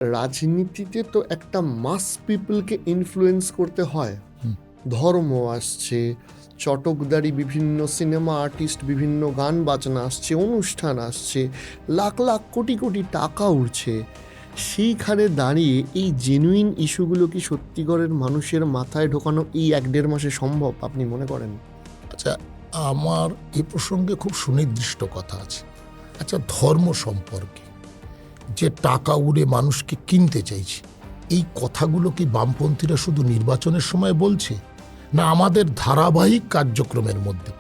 রাজনীতিতে তো একটা মাস পিপলকে ইনফ্লুয়েন্স করতে হয়। ধর্ম আসছে, চটকদারি বিভিন্ন সিনেমা আর্টিস্ট, বিভিন্ন গান বাজনা আসছে, অনুষ্ঠান আসছে, লাখ লাখ কোটি কোটি টাকা উঠছে। সেইখানে দাঁড়িয়ে এই জেনুইন ইস্যুগুলো কি সত্যিকারের মানুষের মাথায় ঢোকানো এই 1-1.5 মাসে সম্ভব আপনি মনে করেন? আচ্ছা, আমার এ প্রসঙ্গে খুব সুনির্দিষ্ট কথা আছে। আচ্ছা, ধর্ম সম্পর্কে যে টাকা উড়ে মানুষকে কিনতে চাইছে, এই কথাগুলো কি বামপন্থীরা শুধু নির্বাচনের সময় বলছে, না আমাদের ধারাবাহিক কার্যক্রমের মধ্যে?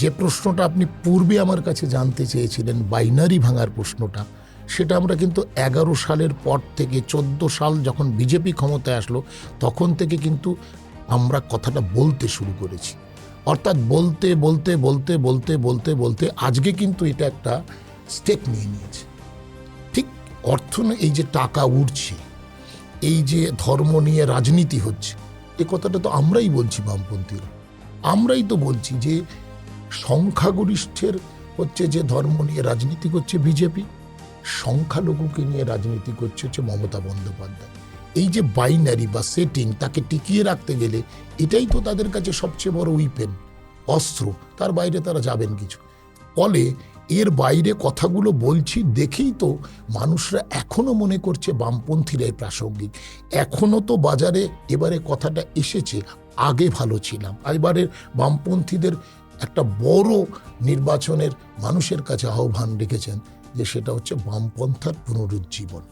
যে প্রশ্নটা আপনি পূর্বে আমার কাছে জানতে চেয়েছিলেন, বাইনারি ভাঙার প্রশ্নটা, সেটা আমরা কিন্তু 11 সালের পর থেকে 14 সাল যখন বিজেপি ক্ষমতায় আসলো তখন থেকে কিন্তু আমরা কথাটা বলতে শুরু করেছি। অর্থাৎ বলতে বলতে বলতে বলতে বলতে বলতে আজকে কিন্তু এটা একটা স্টেপ নিয়ে নিয়েছে। ঠিক এই যে টাকা উঠছে, এই যে ধর্ম নিয়ে রাজনীতি হচ্ছে, এ কথাটা তো আমরাই বলছি, বামপন্থীরা আমরাই তো বলছি যে সংখ্যাগরিষ্ঠের হচ্ছে যে ধর্ম নিয়ে রাজনীতি করছে বিজেপি, সংখ্যালঘুকে নিয়ে রাজনীতি করছে হচ্ছে মমতা বন্দ্যোপাধ্যায়। এই যে বাইনারি বা সেটিং, তাকে টিকিয়ে রাখতে গেলে এটাই তো তাদের কাছে সবচেয়ে বড় উইপেন, অস্ত্র। তার বাইরে তারা যাবেন কিছু। ফলে এর বাইরে কথাগুলো বলছি দেখেই তো মানুষরা এখনো মনে করছে বামপন্থীরাই প্রাসঙ্গিক। এখনো তো বাজারে এবারে কথাটা এসেছে, আগে ভালো ছিলাম। এবারে বামপন্থীদের একটা বড় নির্বাচনের মানুষের কাছে আহ্বান রেখেছেন, যে সেটা হচ্ছে বামপন্থার পুনরুজ্জীবন।